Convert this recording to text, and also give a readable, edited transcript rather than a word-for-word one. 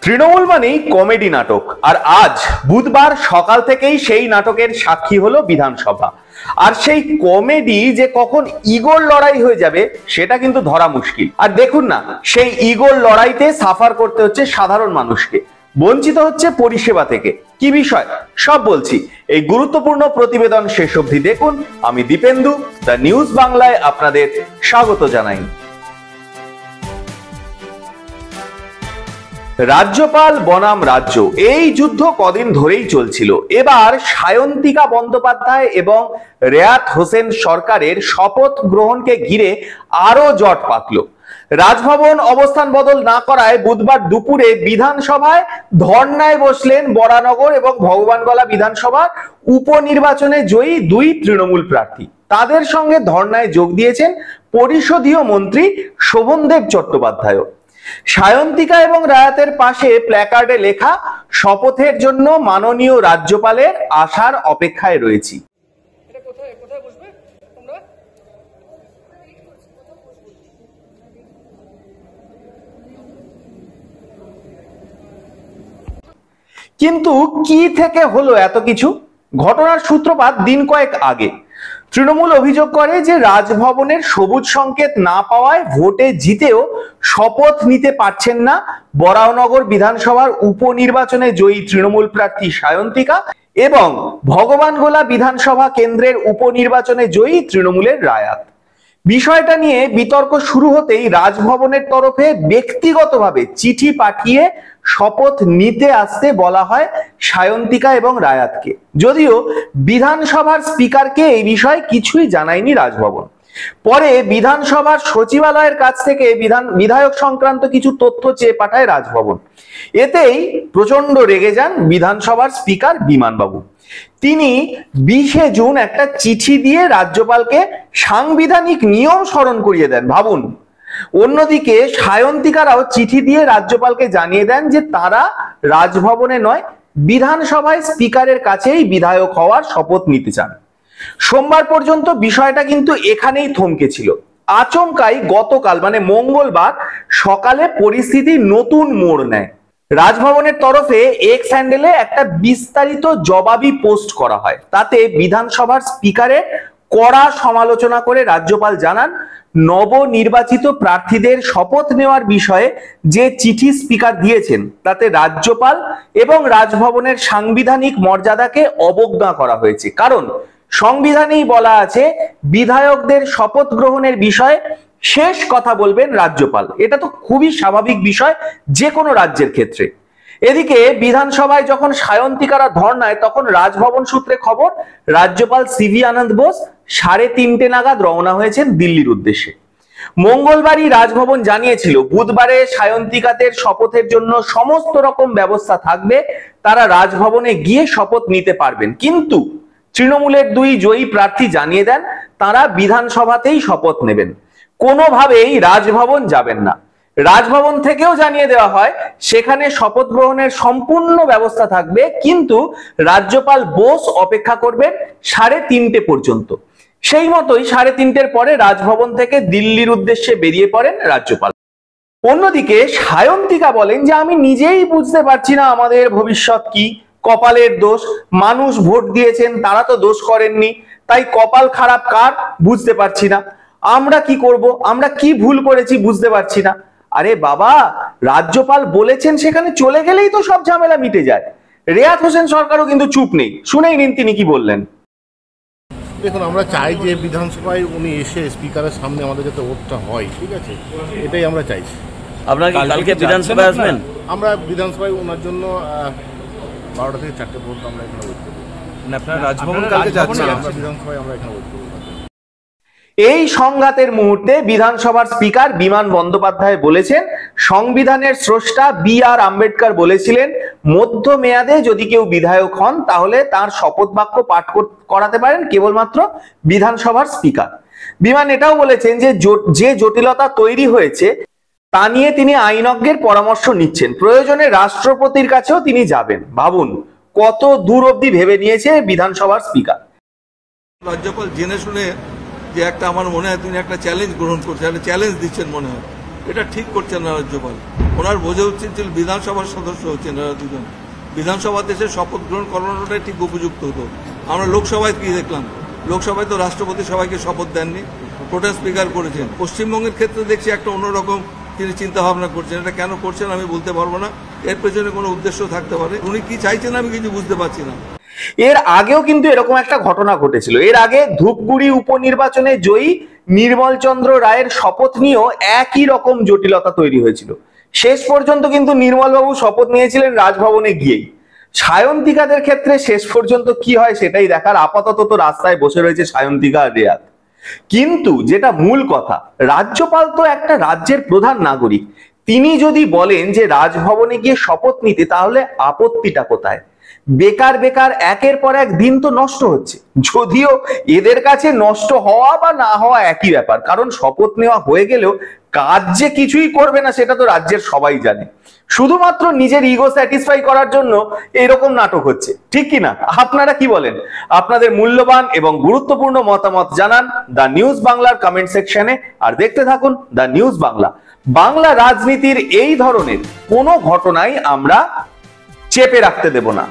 তৃণমূল মানেই কমেডি নাটক, আর আজ বুধবার সকাল থেকেই সেই নাটকের সাক্ষী হলো বিধানসভা। আর সেই কমেডি যে কখন ইগোর লড়াই হয়ে যাবে সেটা কিন্তু ধরা মুশকিল। আর দেখুন না, সেই ইগোর লড়াইতে সাফার করতে হচ্ছে সাধারণ মানুষকে, বঞ্চিত হচ্ছে পরিষেবা থেকে। কি বিষয় সব বলছি এই গুরুত্বপূর্ণ প্রতিবেদন শেষ অবধি দেখুন। আমি দীপেন্দু, দ্য নিউজ বাংলায় আপনাদের স্বাগত জানাই। রাজ্যপাল বনাম রাজ্য, এই যুদ্ধ কদিন ধরেই চলছিল। এবার সায়ন্তিকা বন্দ্যোপাধ্যায় এবং রেয়াত হোসেন সরকারের শপথ গ্রহণকে ঘিরে আরো জট পাকল। রাজভবন অবস্থান বদল না করায় বুধবার দুপুরে বিধানসভায় ধর্নায় বসলেন বরানগর এবং ভগবানগোলা বিধানসভার উপনির্বাচনে জয়ী দুই তৃণমূল প্রার্থী। তাদের সঙ্গে ধর্নায় যোগ দিয়েছেন পরিষদীয় মন্ত্রী শোভনদেব চট্টোপাধ্যায়। সায়ন্তিকা এবং রায়াতের পাশে প্ল্যাকার্ডে লেখা, শপথের জন্য মাননীয় রাজ্যপালের আসার অপেক্ষায় রয়েছি। কিন্তু কি থেকে হলো এত কিছু? ঘটনার সূত্রপাত দিন কয়েক আগে। তৃণমূল অভিযোগ করে যে রাজভবনের সবুজ সংকেত না পাওয়ায় ভোটে জিতেও শপথ নিতে পারছেন না বরানগর বিধানসভার উপনির্বাচনে জয়ী তৃণমূল প্রার্থী সায়ন্তিকা এবং ভগবানগোলা বিধানসভা কেন্দ্রের উপনির্বাচনে জয়ী তৃণমূলের রায়াত। বিষয়টা নিয়ে বিতর্ক শুরু হতেই রাজভবনের তরফে ব্যক্তিগতভাবে চিঠি পাঠিয়ে শপথ নিতে আসতে বলা হয় সায়ন্তিকা এবং রায়াতকে। যদিও বিধানসভার স্পিকারকে এই বিষয়ে কিছুই জানায়নি রাজভবন। পরে বিধানসভার সচিবালয়ের কাছ থেকে বিধায়ক সংক্রান্ত কিছু তথ্য চেয়ে পাঠায় রাজভবন। এতেই প্রচন্ড রেগে যান বিধানসভার স্পিকার বিমানবাবু। তিনি 20 জুন একটা চিঠি দিয়ে রাজ্যপালকে সাংবিধানিক নিয়ম স্মরণ করিয়ে দেন। ভাবুন। অন্যদিকে সায়ন্তিকারাও চিঠি দিয়ে রাজ্যপালকে জানিয়ে দেন যে তারা রাজভবনে নয়, বিধানসভায় স্পিকারের কাছেই বিধায়ক হওয়ার শপথ নিতে চান। সোমবার পর্যন্ত বিষয়টা কিন্তু এখানেই থমকে ছিল। আচমকাই গতকাল মানে মঙ্গলবার সকালে পরিস্থিতি নতুন মোড় নেয়। রাজভবনের তরফে এক্স হ্যান্ডেলে একটা বিস্তারিত জবাবি পোস্ট করা হয়। তাতে বিধানসভার স্পিকারের কড়া সমালোচনা করে রাজ্যপাল জানান, নবনির্বাচিত প্রার্থীদের শপথ নেওয়ার বিষয়ে যে চিঠি স্পিকার দিয়েছেন তাতে রাজ্যপাল এবং রাজভবনের সাংবিধানিক মর্যাদাকে অবজ্ঞা করা হয়েছে। কারণ সংবিধানেই বলা আছে বিধায়কদের শপথ গ্রহণের বিষয়ে শেষ কথা বলবেন রাজ্যপাল। এটা তো খুবই স্বাভাবিক বিষয় যে কোনো রাজ্যের ক্ষেত্রে। এদিকে বিধানসভায় যখন সায়ন্তিকারা ধর্নায় তখন রাজভবন সূত্রে খবর, রাজ্যপাল সিভি আনন্দ বোস 3:30 নাগাদ রওনা হয়েছেন দিল্লির উদ্দেশ্যে। মঙ্গলবারই রাজভবন জানিয়েছিল বুধবারে সায়ন্তিকাদের শপথের জন্য সমস্ত রকম ব্যবস্থা থাকবে, তারা রাজভবনে গিয়ে শপথ নিতে পারবেন। কিন্তু তৃণমূলের দুই জয়ী প্রার্থী জানিয়ে দেন তারা বিধানসভাতেই শপথ নেবেন, কোনোভাবেই রাজভবন যাবেন না। রাজভবন থেকেও জানিয়ে দেওয়া হয় সেখানে শপথ গ্রহণের সম্পূর্ণ ব্যবস্থা থাকবে, কিন্তু রাজ্যপাল বোস অপেক্ষা করবেন 3:30 পর্যন্ত। সেই মতোই 3:30 পরে রাজভবন থেকে দিল্লির উদ্দেশ্যে বেরিয়ে পড়েন রাজ্যপাল। অন্যদিকে সায়ন্তিকা বলেন যে আমি নিজেই বুঝতে পারছি না আমাদের ভবিষ্যৎ কি। কপালের দোষ, মানুষ ভোট দিয়েছেন, তারা তো দোষ করেননি, তাই কপাল খারাপ কার বুঝতে পারছি না। আমরা কি করব, আমরা কি ভুল করেছি বুঝতে পারছি না। আরে বাবা, রাজ্যপাল বলেছেন সেখানে চলে গেলেই তো সব ঝামেলা মিটে যায়। রেয়াত হোসেন সরকারও কিন্তু চুপ নেই, শুনেই নিন তিনি কি বললেন। দেখুন, আমরা চাই যে বিধানসভায় উনি এসে স্পিকারের সামনে আমাদের যাতে ভোটটা হয়, ঠিক আছে, এটাই আমরা চাইছি। আপনারা কি কালকে বিধানসভায় আসবেন? আমরা বিধানসভায় ওনার জন্য 12টা থেকে 4টে পর্যন্ত আমরা এখানে ওয়েট করব। আপনারা রাজভবন কালকে যাচ্ছেন? আমরা বিধানসভায় আমরা এখানে ওয়েট করব। এই সংঘাতের মুহূর্তে বিধানসভার স্পিকার বিমান বন্দ্যোপাধ্যায় বলেছেন, সংবিধানের স্রষ্টা BR আম্বেদকর বলেছিলেন মধ্য মেয়াদে যদি কেউ বিধায়ক হন তাহলে তার শপথ বাক্য পাঠ করাতে পারেন কেবলমাত্র বিধানসভার স্পিকার। বিমান এটাও বলেছেন যে জটিলতা তৈরি হয়েছে তা নিয়ে তিনি আইনজ্ঞের পরামর্শ নিচ্ছেন, প্রয়োজনে রাষ্ট্রপতির কাছেও তিনি যাবেন। ভাবুন কত দূর অবধি ভেবে নিয়েছে বিধানসভার স্পিকার। রাজ্যপাল জেনে শুনে যে একটা, আমার মনে হয় তিনি একটা চ্যালেঞ্জ গ্রহণ করছেন, একটা চ্যালেঞ্জ দিচ্ছেন মনে হয়। এটা ঠিক করছেন না রাজ্যপাল। ওনার বোঝা উচিত ছিল বিধানসভার সদস্য হচ্ছেন এরা দুজন, বিধানসভাতে এসে শপথ গ্রহণ করানোটাই ঠিক উপযুক্ত হতো। আমরা লোকসভায় কি দেখলাম, লোকসভায় তো রাষ্ট্রপতি সবাইকে শপথ দেননি, প্রোটেম স্পিকার করেছেন। পশ্চিমবঙ্গের ক্ষেত্রে দেখছি একটা অন্যরকম তিনি চিন্তা ভাবনা করছেন। এটা কেন করছেন আমি বলতে পারবো না, এর পেছনে কোনো উদ্দেশ্য থাকতে পারে। উনি কি চাইছেন আমি কিছু বুঝতে পারছি না। এর আগেও কিন্তু এরকম একটা ঘটনা ঘটেছিল। এর আগে ধূপগুড়ি উপনির্বাচনে জয়ী নির্মল চন্দ্র রায়ের শপথ নিয়েও একই রকম জটিলতা তৈরি হয়েছিল। শেষ পর্যন্ত কিন্তু নির্মলবাবু শপথ নিয়েছিলেন রাজভবনে গিয়েই। সায়ন্তিকাদের ক্ষেত্রে শেষ পর্যন্ত কি হয় সেটাই দেখার। আপাতত তো রাস্তায় বসে রয়েছে সায়ন্তিকা আর রেয়াত। কিন্তু যেটা মূল কথা, রাজ্যপাল তো একটা রাজ্যের প্রধান নাগরিক। তিনি যদি বলেন যে রাজভবনে গিয়ে শপথ নিতে, তাহলে আপত্তিটা কোথায়? বেকার বেকার একের পর এক দিন তো নষ্ট হচ্ছে, যদিও এদের কাছে নষ্ট হওয়া বা না হওয়া একই ব্যাপার, কারণ শপথ নেওয়া হয়ে গেলেও কাজ যে কিছুই করবে না সেটা তো রাজ্যের সবাই জানে। শুধুমাত্র নিজের ইগো স্যাটিসফাই করার জন্য এরকম নাটক হচ্ছে, ঠিক কি না? আপনারা কি বলেন? আপনাদের মূল্যবান এবং গুরুত্বপূর্ণ মতামত জানান দ্য নিউজ বাংলার কমেন্ট সেকশনে। আর দেখতে থাকুন দ্য নিউজ বাংলা। বাংলা রাজনীতির এই ধরনের কোনো ঘটনাই আমরা চেপে রাখতে দেব না।